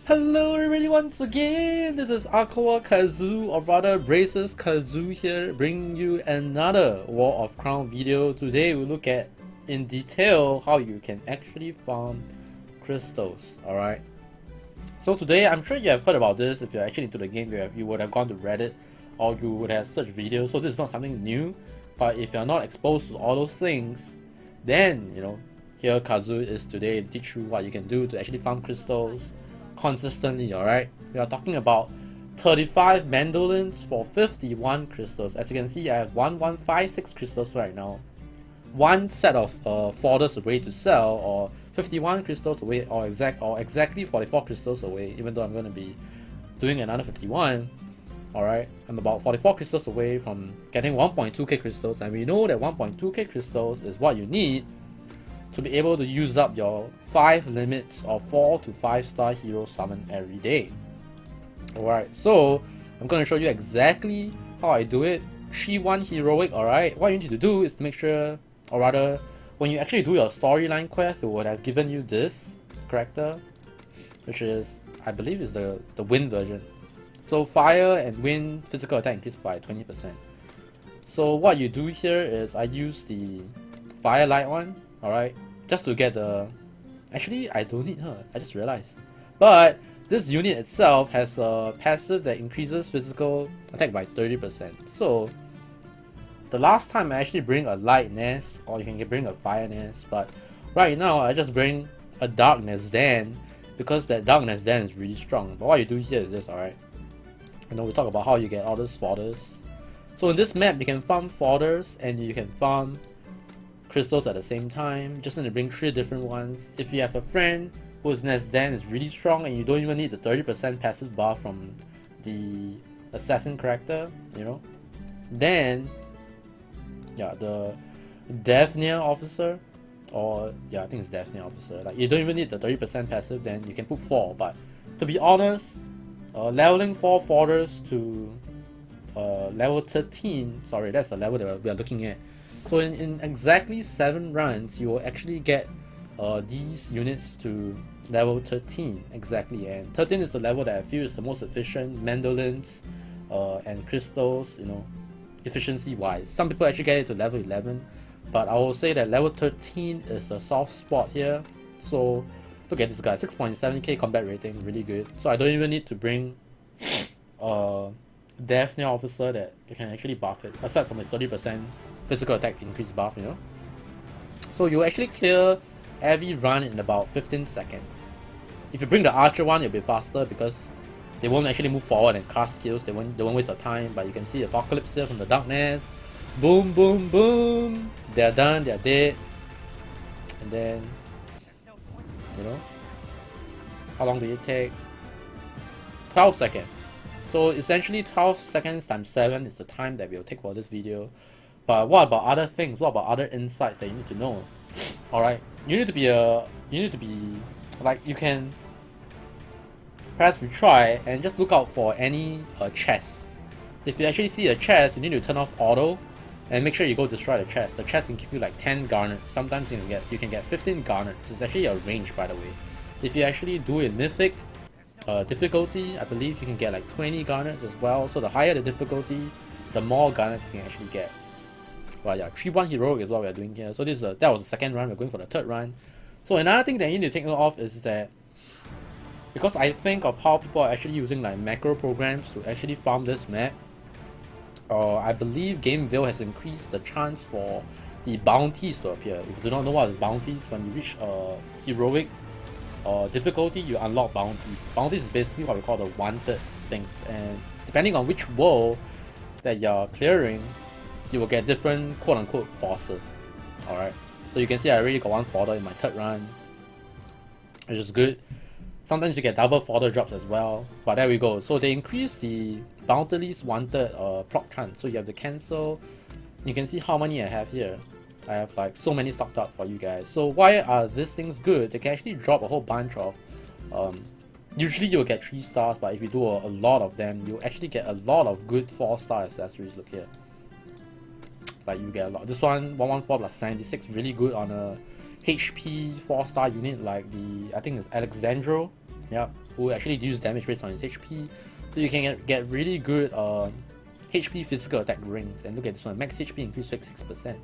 Hello everybody once again, this is AikawaKazu, or rather Braces Kazu here, bringing you another War of Crown video. Today we look at in detail how you can actually farm crystals, alright? So today, I'm sure you have heard about this. If you're actually into the game, you would have gone to Reddit or you would have searched videos, so this is not something new. But if you're not exposed to all those things, then, you know, here Kazu is today to teach you what you can do to actually farm crystals consistently, alright? We are talking about 35 mandolins for 51 crystals. As you can see, I have 1156 crystals right now. One set of folders away to sell, or 51 crystals away, or exactly 44 crystals away, even though I'm going to be doing another 51. Alright, I'm about 44 crystals away from getting 1.2k crystals, and we know that 1.2k crystals is what you need to be able to use up your 5 limits of 4 to 5 star hero summon every day. Alright, so I'm going to show you exactly how I do it. 3-1 heroic, alright. What you need to do is make sure, or rather, when you actually do your storyline quest, it would have given you this character, which is, I believe is the wind version. So fire and wind physical attack increased by 20%. So what you do here is I use the firelight one, alright, just to get the... Actually, I don't need her, I just realized. But this unit itself has a passive that increases physical attack by 30%. So the last time I actually bring a light nest, or you can bring a fire nest, but right now I just bring a darkness den, because that darkness den is really strong. But what you do here is this, alright. You know, we talk about how you get all those fodders. So in this map, you can farm fodders and you can farm crystals at the same time. Just need to bring 3 different ones. If you have a friend whose nest den is really strong and you don't even need the 30% passive buff from the assassin character, you know, then yeah, the Daphnia officer, or yeah, I think it's Daphnia officer. Like, you don't even need the 30% passive, then you can put 4. But to be honest, leveling 4 fodders to level 13, sorry, that's the level that we are looking at. So in exactly 7 runs, you will actually get these units to level 13 exactly, and 13 is the level that I feel is the most efficient mandolins and crystals, you know, efficiency wise. Some people actually get it to level 11, but I will say that level 13 is the soft spot here. So look at this guy, 6.7k combat rating, really good. So I don't even need to bring Daphnia officer that you can actually buff it, aside from his 30% physical attack increase buff, you know. So you actually clear every run in about 15 seconds. If you bring the archer one, it'll be faster because they won't actually move forward and cast skills, they won't waste your time. But you can see Apocalypse here from the darkness. Boom, boom, boom. They're done, they're dead. And then, you know, how long did it take? 12 seconds. So essentially 12 seconds times 7 is the time that we'll take for this video. But what about other things? What about other insights that you need to know? Alright, you need to be like, you can press retry and just look out for any chest. If you actually see a chest, you need to turn off auto and make sure you go destroy the chest. The chest can give you like 10 garnets. Sometimes you can get 15 garnets. It's actually a range, by the way. If you actually do it mythic difficulty, I believe you can get like 20 garnets as well. So the higher the difficulty, the more garnets you can actually get. Well, yeah, 3-1 heroic is what we're doing here. So this is that was the second run. We're going for the third run. So another thing that you need to take note of is that, because I think of how people are actually using like macro programs to actually farm this map, I believe Gameville has increased the chance for the bounties to appear. If you do not know what is bounties, when you reach heroic difficulty, you unlock bounties. Bounties is basically what we call the wanted things, and depending on which world that you're clearing, you will get different quote-unquote bosses. Alright, so you can see I already got 1 fodder in my 3rd run, which is good. Sometimes you get double fodder drops as well, but there we go. So they increase the bounty's wanted proc chance, so you have to cancel. You can see how many I have here. I have like so many stocked up for you guys. So why are these things good? They can actually drop a whole bunch of usually you'll get 3 stars, but if you do a lot of them, you'll actually get a lot of good 4-star accessories. Look here. like you get a lot. This one 114 plus 76, really good on a HP 4-star unit like the, I think it's Alexandro, yeah, who actually deals damage based on his HP. So you can get really good HP physical attack rings. And look at this one, max HP increase 6%.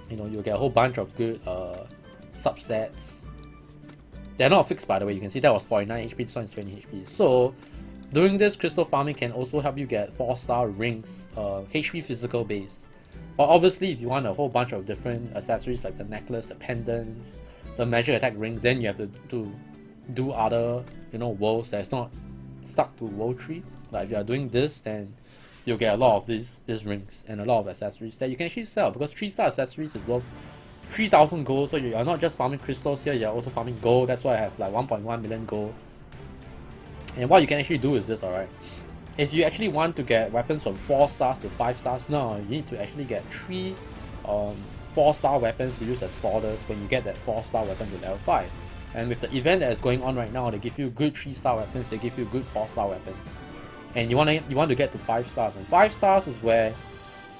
You know, you'll get a whole bunch of good substats. They're not fixed, by the way. You can see that was 49 HP, this one is 20 HP. So doing this crystal farming can also help you get 4-star rings, HP physical based. But obviously, if you want a whole bunch of different accessories like the necklace, the pendants, the magic attack rings, then you have to do other, you know, worlds that's not stuck to world 3. Like if you are doing this, then you'll get a lot of these rings and a lot of accessories that you can actually sell, because 3-star accessories is worth 3,000 gold. So you are not just farming crystals here, you are also farming gold. That's why I have like 1.1 million gold. And what you can actually do is this, alright. If you actually want to get weapons from 4 stars to 5 stars, now you need to actually get 3 4-star weapons to use as fodders when you get that 4-star weapon to level 5. And with the event that is going on right now, they give you good 3-star weapons, they give you good 4-star weapons. And you want to get to 5 stars. And 5 stars is where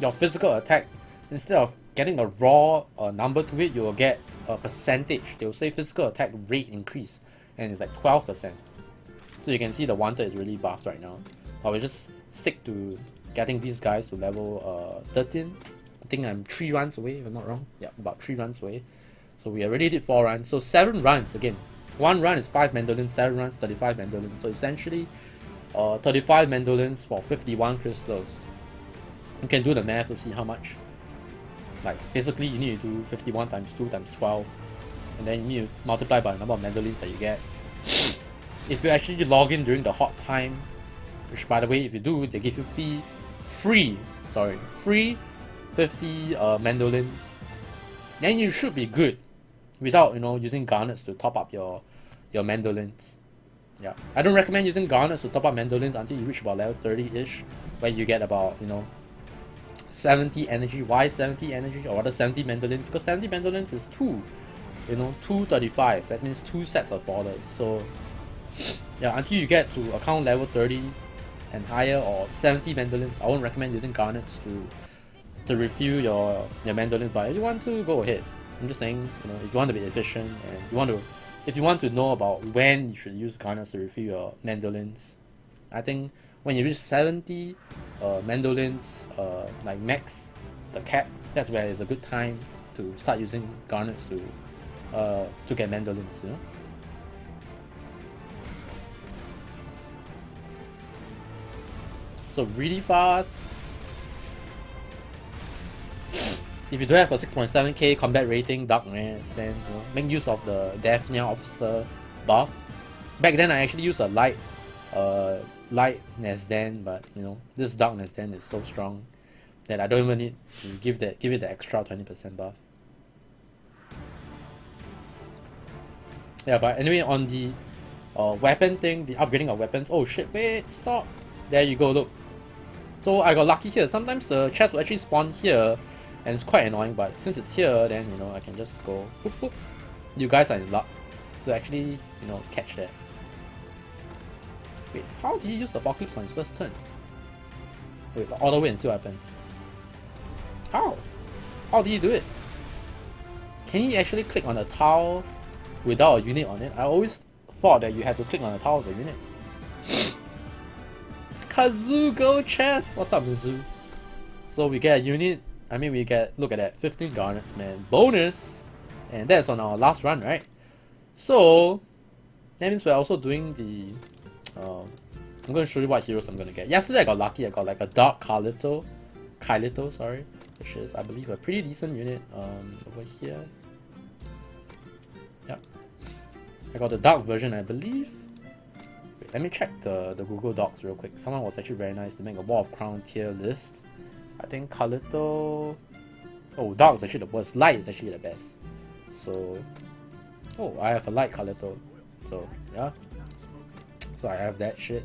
your physical attack, instead of getting a raw number to it, you will get a percentage. They will say physical attack rate increase, and it's like 12%. So you can see the wanted is really buffed right now. I will just stick to getting these guys to level 13. I think I'm 3 runs away, if I'm not wrong. Yeah, about 3 runs away. So we already did 4 runs. So 7 runs again. 1 run is 5 mandolins, 7 runs 35 mandolins. So essentially 35 mandolins for 51 crystals. You can do the math to see how much. Like basically you need to do 51 times 2 times 12, and then you need to multiply by the number of mandolins that you get. If you actually log in during the hot time, which by the way, if you do, they give you free 50 mandolins, then you should be good without, you know, using garnets to top up your mandolins. Yeah, I don't recommend using garnets to top up mandolins until you reach about level 30-ish, where you get about, you know, 70 energy. Why 70 energy, or rather 70 mandolins? Because 70 mandolins is 2, you know, 235. That means 2 sets of fodders. So yeah, until you get to account level 30 and higher, or 70 mandolins, I won't recommend using garnets to refill your mandolins. But if you want to, go ahead. I'm just saying, you know, if you want to be efficient and if you want to know about when you should use garnets to refill your mandolins, I think when you reach 70 mandolins, like max the cap, that's where it's a good time to start using garnets to get mandolins, you know. So really fast. If you don't have a 6.7k combat rating darkness, then you know, make use of the Daphnia officer buff. Back then I actually used a light Nesdan, but you know, this dark Nesdan is so strong that I don't even need to give it the extra 20% buff. Yeah, but anyway, on the weapon thing, the upgrading of weapons. Oh shit! Wait, stop! There you go. Look. So I got lucky here. Sometimes the chest will actually spawn here, and it's quite annoying. But since it's here, then you know I can just go boop boop. You guys are in luck to actually, you know, catch that. Wait, how did he use Apocalypse on his first turn? Wait, all the way and see what happens. How? How did he do it? Can he actually click on a tile without a unit on it? I always thought that you had to click on a tile with a unit. Kazu go chest! What's up, Mizu? So we get a unit. I mean, we get, look at that, 15 garnets, man. Bonus! And that's on our last run, right? So that means we're also doing the I'm going to show you what heroes I'm going to get. Yesterday I got lucky. I got like a Dark Kailito, sorry, which is, I believe, a pretty decent unit. Over here. Yep. I got the dark version, I believe. Wait, let me check the Google Docs real quick. Someone was actually very nice to make a War of Crown tier list. I think Kailito... Oh, dark is actually the worst. Light is actually the best. So... Oh, I have a light Kailito. So, yeah. So I have that shit.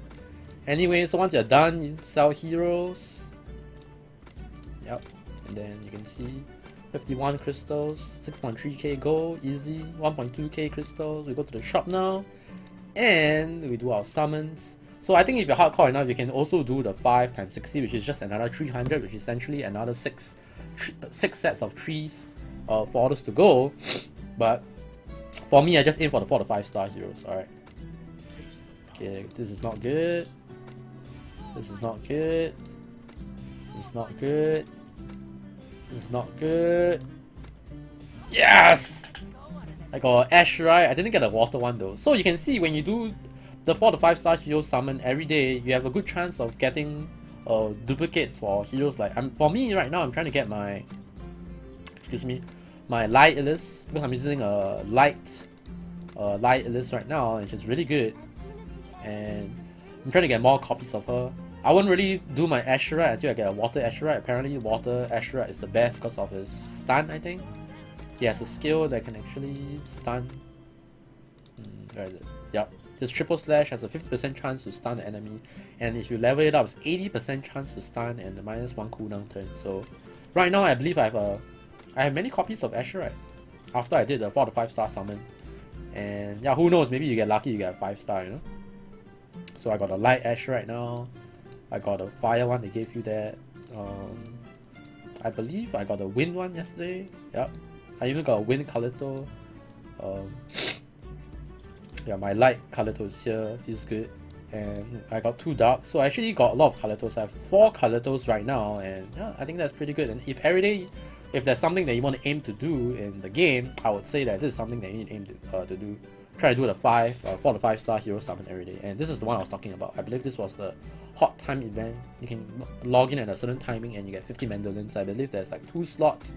Anyway, so once you're done, you sell heroes. Yep. And then you can see 51 crystals, 6.3k gold, easy, 1.2k crystals. We go to the shop now. And we do our summons. So I think if you're hardcore enough, you can also do the 5 times 60, which is just another 300, which is essentially another 6 sets of trees for others to go. But for me, I just aim for the 4 to 5 star heroes. Alright. Okay, this is not good. This is not good. This is not good. This is not good. Yes! I got Ash, right? I didn't get a water one though. So you can see when you do the 4 to 5 star hero summon every day, you have a good chance of getting duplicates for heroes like for me right now. I'm trying to get my my light Elise because I'm using a light Elise right now, and she's really good. And I'm trying to get more copies of her. I won't really do my Asherite until I get a water Asherite. Apparently, water Asherite is the best because of his stun. I think he has a skill that can actually stun. Where is it? Yep. This triple slash has a 50% chance to stun the enemy, and if you level it up, it's 80% chance to stun and the -1 cooldown turn. So right now, I believe I have many copies of Asherite after I did the 4 to 5 star summon. And yeah, who knows? Maybe you get lucky, you get a 5 star, you know. So I got a light Asherite now. I got a fire one. They gave you that. I believe I got a wind one yesterday. Yep. I even got a wind Kalito. Yeah, my light Kalito is here, feels good. And I got 2 dark, so I actually got a lot of Kalitos. I have 4 Kalitos right now, and yeah, I think that's pretty good. And if every day, if there's something that you want to aim to do in the game, I would say that this is something that you need to aim to do. Try to do the 4 to 5 star hero summon every day, and this is the one I was talking about. I believe this was the hot time event. You can log in at a certain timing and you get 50 mandolins. I believe there's like 2 slots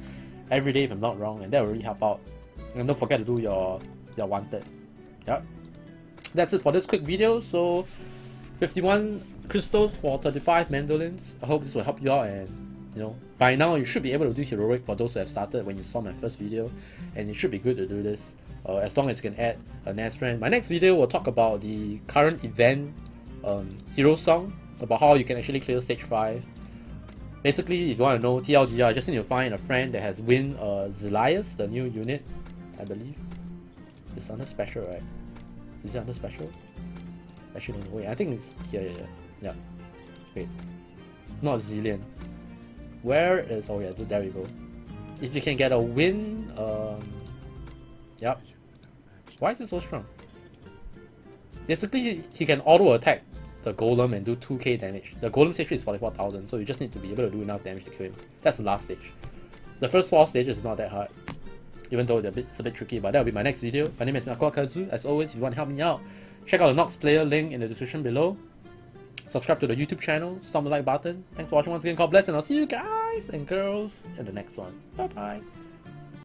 every day if I'm not wrong, and that will really help out. And don't forget to do your wanted. Yep. That's it for this quick video. So 51 crystals for 35 mandolins. I hope this will help you out, and you know, by now you should be able to do heroic for those who have started when you saw my first video, and it should be good to do this as long as you can add a Nasran. My next video will talk about the current event hero song, about how you can actually clear stage 5. Basically, if you want to know TLDR, just need to find a friend that has win Zelias, the new unit. I believe it's under special, right? Is it under special? Actually, no, wait, I think it's here, yeah. Wait, not Zillion. Where is, oh yeah, there we go. If you can get a win, yep. Why is it so strong? Basically, he can auto attack the golem and do 2k damage. The golem stage is 44,000, so you just need to be able to do enough damage to kill him. That's the last stage. The first 4 stages is not that hard, even though it's a bit tricky, but that will be my next video. My name is AikawaKazu. As always, if you want to help me out, check out the Nox player link in the description below. Subscribe to the YouTube channel, stomp the like button. Thanks for watching once again, God bless, and I'll see you guys and girls in the next one. Bye bye.